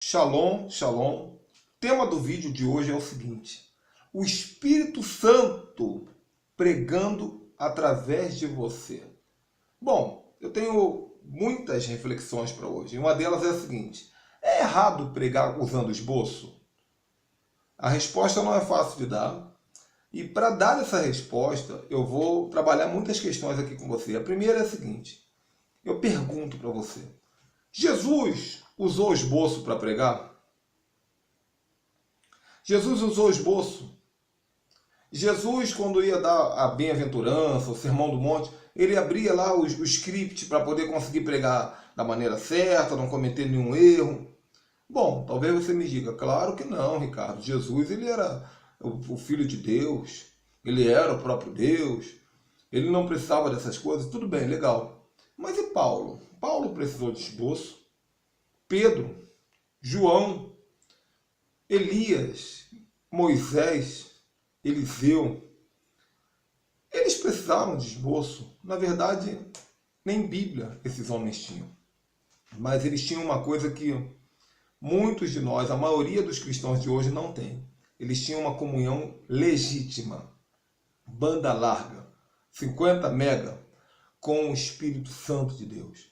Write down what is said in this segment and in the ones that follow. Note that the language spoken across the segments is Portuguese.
Shalom, shalom. O tema do vídeo de hoje é o seguinte: o Espírito Santo pregando através de você. Bom, eu tenho muitas reflexões para hoje. Uma delas é a seguinte: é errado pregar usando esboço? A resposta não é fácil de dar. E para dar essa resposta, eu vou trabalhar muitas questões aqui com você. A primeira é a seguinte: eu pergunto para você: Jesus usou esboço para pregar? Jesus usou esboço. Jesus, quando ia dar a bem-aventurança, o sermão do monte, ele abria lá o script para poder conseguir pregar da maneira certa, não cometer nenhum erro. Bom, talvez você me diga: claro que não, Ricardo. Jesus, ele era o Filho de Deus, ele era o próprio Deus, ele não precisava dessas coisas. Tudo bem, legal. Mas e Paulo? Paulo precisou de esboço. Pedro, João, Elias, Moisés, Eliseu, eles precisaram de esboço. Na verdade, nem Bíblia esses homens tinham. Mas eles tinham uma coisa que muitos de nós, a maioria dos cristãos de hoje, não tem. Eles tinham uma comunhão legítima, banda larga, 50 mega, com o Espírito Santo de Deus.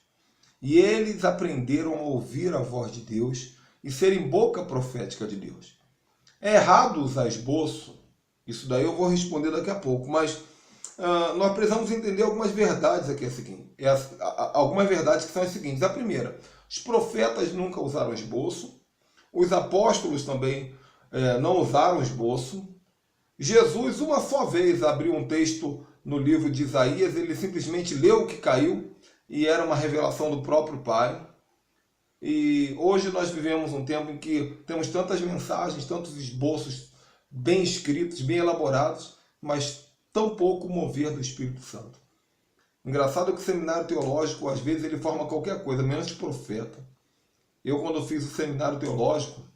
E eles aprenderam a ouvir a voz de Deus e serem boca profética de Deus. É errado usar esboço? Isso daí eu vou responder daqui a pouco, mas nós precisamos entender algumas verdades aqui. Algumas verdades que são as seguintes. A primeira: os profetas nunca usaram esboço, os apóstolos também não usaram esboço. Jesus, uma só vez, abriu um texto no livro de Isaías, ele simplesmente leu o que caiu, e era uma revelação do próprio Pai. E hoje nós vivemos um tempo em que temos tantas mensagens, tantos esboços bem escritos, bem elaborados, mas tão pouco mover do Espírito Santo. Engraçado que o seminário teológico, às vezes, ele forma qualquer coisa, menos de profeta. Eu, quando fiz o seminário teológico,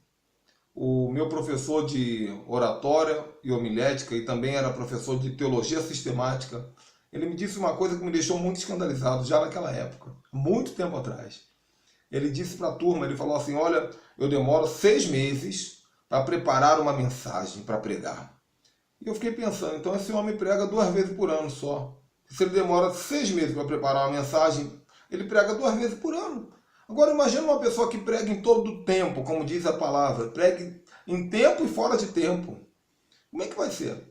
o meu professor de oratória e homilética, e também era professor de teologia sistemática, ele me disse uma coisa que me deixou muito escandalizado já naquela época, muito tempo atrás. Ele disse para a turma, ele falou assim: olha, eu demoro 6 meses para preparar uma mensagem para pregar. E eu fiquei pensando, então esse homem prega 2 vezes por ano só. Se ele demora 6 meses para preparar uma mensagem, ele prega 2 vezes por ano. Agora imagine uma pessoa que prega em todo o tempo, como diz a palavra, pregue em tempo e fora de tempo. Como é que vai ser?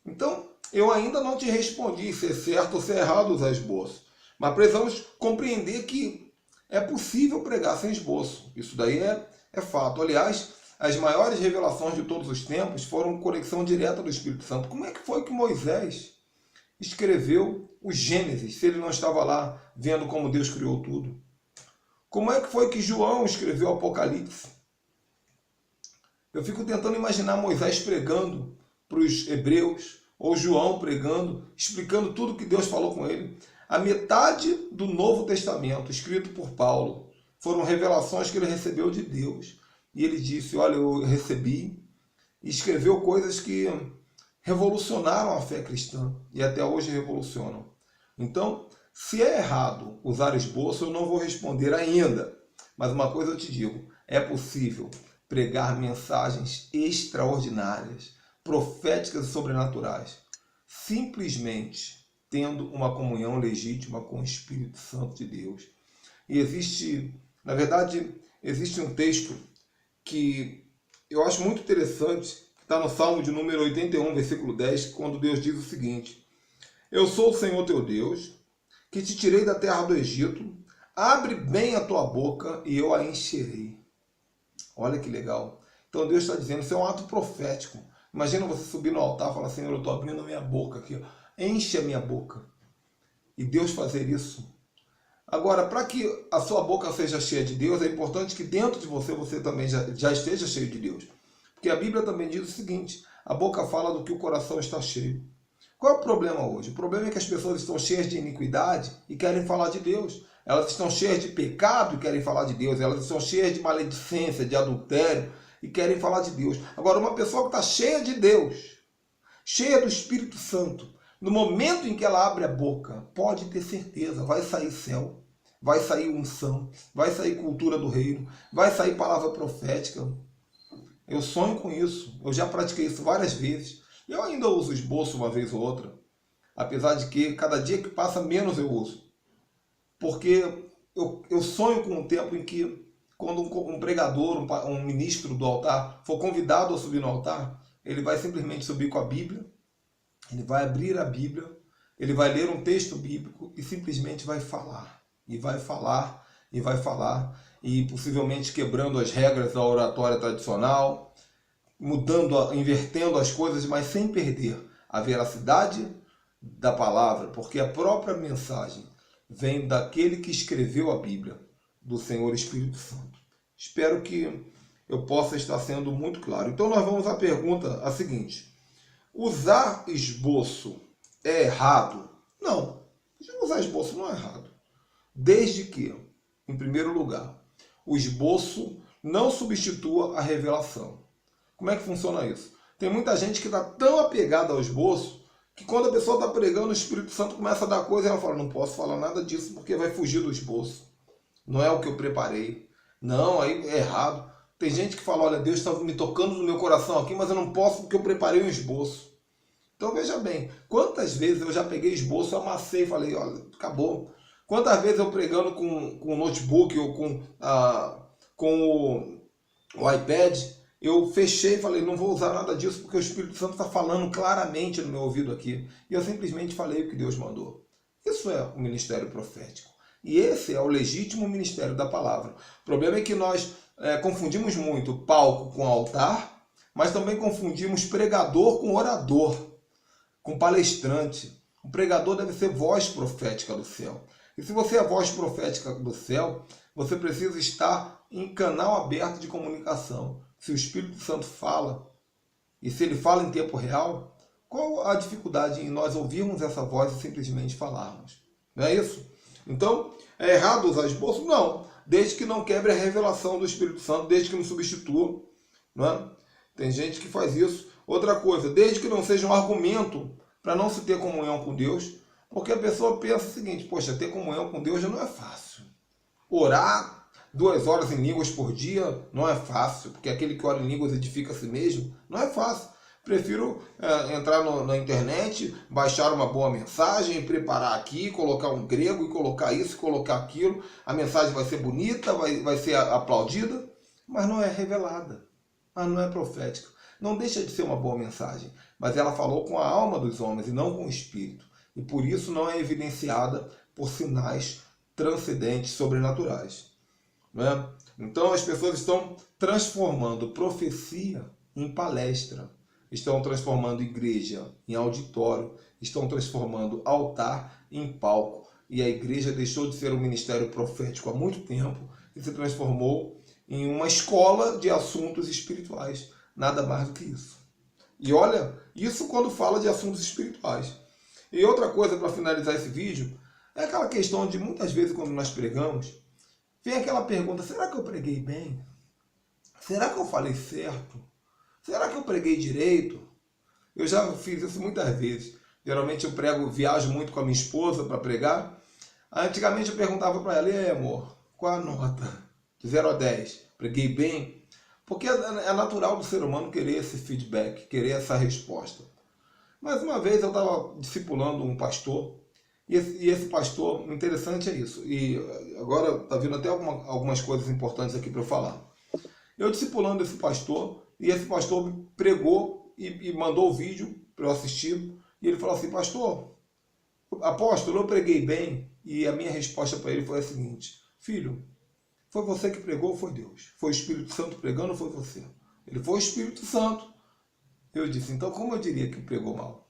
Então, eu ainda não te respondi se é certo ou se é errado usar esboço. Mas precisamos compreender que é possível pregar sem esboço. Isso daí é fato. Aliás, as maiores revelações de todos os tempos foram conexão direta do Espírito Santo. Como é que foi que Moisés escreveu o Gênesis, se ele não estava lá vendo como Deus criou tudo? Como é que foi que João escreveu o Apocalipse? Eu fico tentando imaginar Moisés pregando para os hebreus, ou João pregando, explicando tudo que Deus falou com ele. A metade do Novo Testamento, escrito por Paulo, foram revelações que ele recebeu de Deus. E ele disse: olha, eu recebi, e escreveu coisas que revolucionaram a fé cristã, e até hoje revolucionam. Então, se é errado usar esboço, eu não vou responder ainda. Mas uma coisa eu te digo: é possível pregar mensagens extraordinárias, proféticas e sobrenaturais, simplesmente tendo uma comunhão legítima com o Espírito Santo de Deus. E existe um texto que eu acho muito interessante, que está no Salmo de número 81, versículo 10, quando Deus diz o seguinte: eu sou o Senhor teu Deus, que te tirei da terra do Egito, abre bem a tua boca e eu a encherei. Olha que legal. Então Deus está dizendo, isso é um ato profético. Imagina você subir no altar e falar: Senhor, eu estou abrindo a minha boca aqui, enche a minha boca. E Deus fazer isso. Agora, para que a sua boca seja cheia de Deus, é importante que dentro de você também já esteja cheio de Deus. Porque a Bíblia também diz o seguinte: a boca fala do que o coração está cheio. Qual é o problema hoje? O problema é que as pessoas estão cheias de iniquidade e querem falar de Deus. Elas estão cheias de pecado e querem falar de Deus. Elas estão cheias de maledicência, de adultério e querem falar de Deus. Agora, uma pessoa que está cheia de Deus, cheia do Espírito Santo, no momento em que ela abre a boca, pode ter certeza, vai sair céu. vai sair unção, vai sair cultura do reino, vai sair palavra profética. Eu sonho com isso, eu já pratiquei isso várias vezes. Eu ainda uso esboço uma vez ou outra, apesar de que cada dia que passa menos eu uso. Porque eu sonho com um tempo em que, quando um pregador, um ministro do altar, for convidado a subir no altar, ele vai simplesmente subir com a Bíblia, ele vai abrir a Bíblia, ele vai ler um texto bíblico e simplesmente vai falar. E vai falar, e vai falar, e possivelmente quebrando as regras da oratória tradicional, mudando, invertendo as coisas, mas sem perder a veracidade da palavra, porque a própria mensagem vem daquele que escreveu a Bíblia, do Senhor Espírito Santo. Espero que eu possa estar sendo muito claro. Então nós vamos à pergunta a seguinte: usar esboço é errado? Não, usar esboço não é errado. Desde que, em primeiro lugar, o esboço não substitua a revelação. Como é que funciona isso? Tem muita gente que está tão apegada ao esboço que quando a pessoa está pregando, o Espírito Santo começa a dar coisa e ela fala: não posso falar nada disso porque vai fugir do esboço. Não é o que eu preparei. Não, aí é errado. Tem gente que fala: olha, Deus está me tocando no meu coração aqui, mas eu não posso porque eu preparei um esboço. Então veja bem, quantas vezes eu já peguei esboço, amassei e falei: olha, acabou. Quantas vezes eu pregando com o notebook ou com o iPad, eu fechei e falei: não vou usar nada disso porque o Espírito Santo está falando claramente no meu ouvido aqui. E eu simplesmente falei o que Deus mandou. Isso é o ministério profético. E esse é o legítimo ministério da palavra. O problema é que nós confundimos muito palco com altar, mas também confundimos pregador com orador, com palestrante. O pregador deve ser voz profética do céu. E se você é voz profética do céu, você precisa estar em canal aberto de comunicação. Se o Espírito Santo fala, e se ele fala em tempo real, qual a dificuldade em nós ouvirmos essa voz e simplesmente falarmos? Não é isso? Então, é errado usar esboço? Não, desde que não quebre a revelação do Espírito Santo, desde que não substitua. Não é? Tem gente que faz isso. Outra coisa, desde que não seja um argumento para não se ter comunhão com Deus, porque a pessoa pensa o seguinte: poxa, ter comunhão com Deus já não é fácil. Orar 2 horas em línguas por dia não é fácil, porque aquele que ora em línguas edifica a si mesmo, não é fácil. Prefiro entrar na internet, baixar uma boa mensagem, preparar aqui, colocar um grego e colocar isso, colocar aquilo. A mensagem vai ser bonita, vai ser aplaudida, mas não é revelada, mas não é profética. Não deixa de ser uma boa mensagem, mas ela falou com a alma dos homens e não com o espírito. E por isso não é evidenciada por sinais transcendentes, sobrenaturais. Não é? Então as pessoas estão transformando profecia em palestra, estão transformando igreja em auditório, estão transformando altar em palco. E a igreja deixou de ser um ministério profético há muito tempo e se transformou em uma escola de assuntos espirituais. Nada mais do que isso. E olha, isso quando fala de assuntos espirituais. E outra coisa para finalizar esse vídeo, é aquela questão de muitas vezes quando nós pregamos, vem aquela pergunta: será que eu preguei bem? Será que eu falei certo? Será que eu preguei direito? Eu já fiz isso muitas vezes. Geralmente eu viajo muito com a minha esposa para pregar. Antigamente eu perguntava para ela: e aí, amor, qual a nota? De 0 a 10. Preguei bem? Porque é natural do ser humano querer esse feedback, querer essa resposta. Mas uma vez eu estava discipulando um pastor, e esse pastor, interessante é isso, e agora está vindo até algumas coisas importantes aqui para eu falar. Eu discipulando esse pastor, e esse pastor pregou e mandou o vídeo para eu assistir, e ele falou assim: pastor, apóstolo, eu preguei bem, e a minha resposta para ele foi a seguinte: filho, foi você que pregou ou foi Deus? Foi o Espírito Santo pregando ou foi você? Ele foi o Espírito Santo. Eu disse: então como eu diria que pregou mal?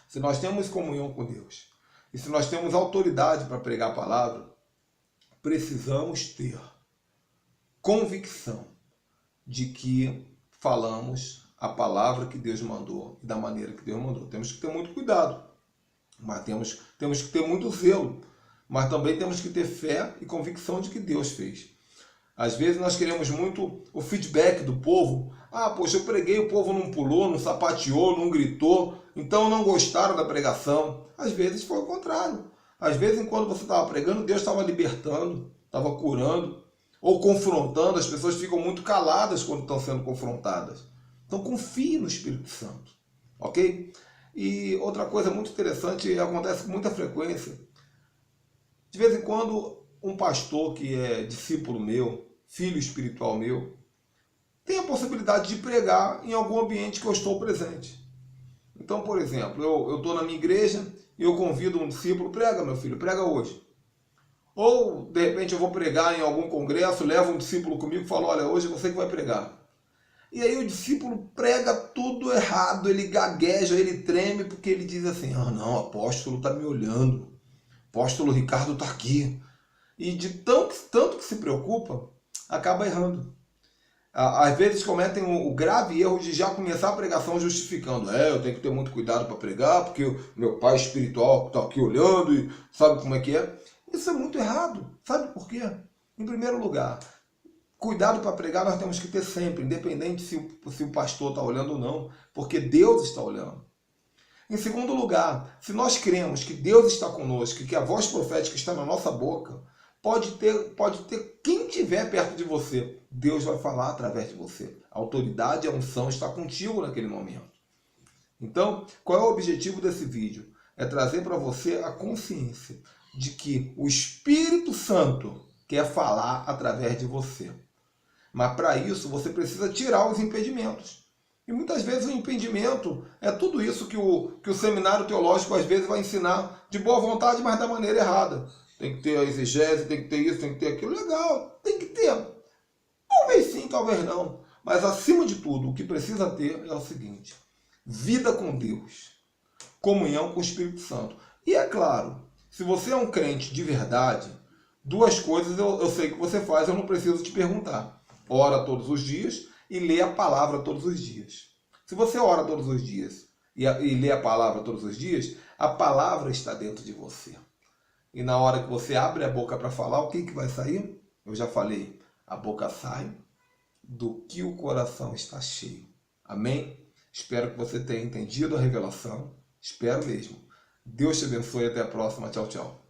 Se nós temos comunhão com Deus, e se nós temos autoridade para pregar a palavra, precisamos ter convicção de que falamos a palavra que Deus mandou e da maneira que Deus mandou. Temos que ter muito cuidado, mas temos que ter muito zelo, mas também temos que ter fé e convicção de que Deus fez. Às vezes nós queremos muito o feedback do povo. Ah, poxa, eu preguei, o povo não pulou, não sapateou, não gritou, então não gostaram da pregação. Às vezes foi o contrário. Às vezes, quando você estava pregando, Deus estava libertando, estava curando, ou confrontando. As pessoas ficam muito caladas quando estão sendo confrontadas. Então confie no Espírito Santo, ok? E outra coisa muito interessante, acontece com muita frequência. De vez em quando, um pastor que é discípulo meu, filho espiritual meu, tem a possibilidade de pregar em algum ambiente que eu estou presente. Então, por exemplo, eu estou na minha igreja e eu convido um discípulo, prega meu filho, prega hoje. Ou, de repente, eu vou pregar em algum congresso, levo um discípulo comigo e falo, olha, hoje é você que vai pregar. E aí o discípulo prega tudo errado, ele gagueja, ele treme, porque ele diz assim, ah não, o apóstolo está me olhando, o apóstolo Ricardo está aqui. E de tanto que se preocupa, acaba errando. Às vezes cometem o grave erro de já começar a pregação justificando. Eu tenho que ter muito cuidado para pregar, porque o meu pai espiritual está aqui olhando e sabe como é que é. Isso é muito errado. Sabe por quê? Em primeiro lugar, cuidado para pregar nós temos que ter sempre, independente se o pastor está olhando ou não, porque Deus está olhando. Em segundo lugar, se nós cremos que Deus está conosco e que a voz profética está na nossa boca, pode ter quem estiver perto de você. Deus vai falar através de você. A autoridade e a unção está contigo naquele momento. Então, qual é o objetivo desse vídeo? É trazer para você a consciência de que o Espírito Santo quer falar através de você. Mas para isso você precisa tirar os impedimentos. E muitas vezes o impedimento é tudo isso que o seminário teológico às vezes vai ensinar de boa vontade, mas da maneira errada. Tem que ter a exegese, tem que ter isso, tem que ter aquilo. Legal, tem que ter. Talvez sim, talvez não. Mas acima de tudo, o que precisa ter é o seguinte: vida com Deus, comunhão com o Espírito Santo. E é claro, se você é um crente de verdade, duas coisas eu sei que você faz, eu não preciso te perguntar. Ora todos os dias e lê a palavra todos os dias. Se você ora todos os dias e lê a palavra todos os dias, a palavra está dentro de você. E na hora que você abre a boca para falar, o que vai sair? Eu já falei, a boca sai do que o coração está cheio. Amém? Espero que você tenha entendido a revelação. Espero mesmo. Deus te abençoe e até a próxima. Tchau, tchau.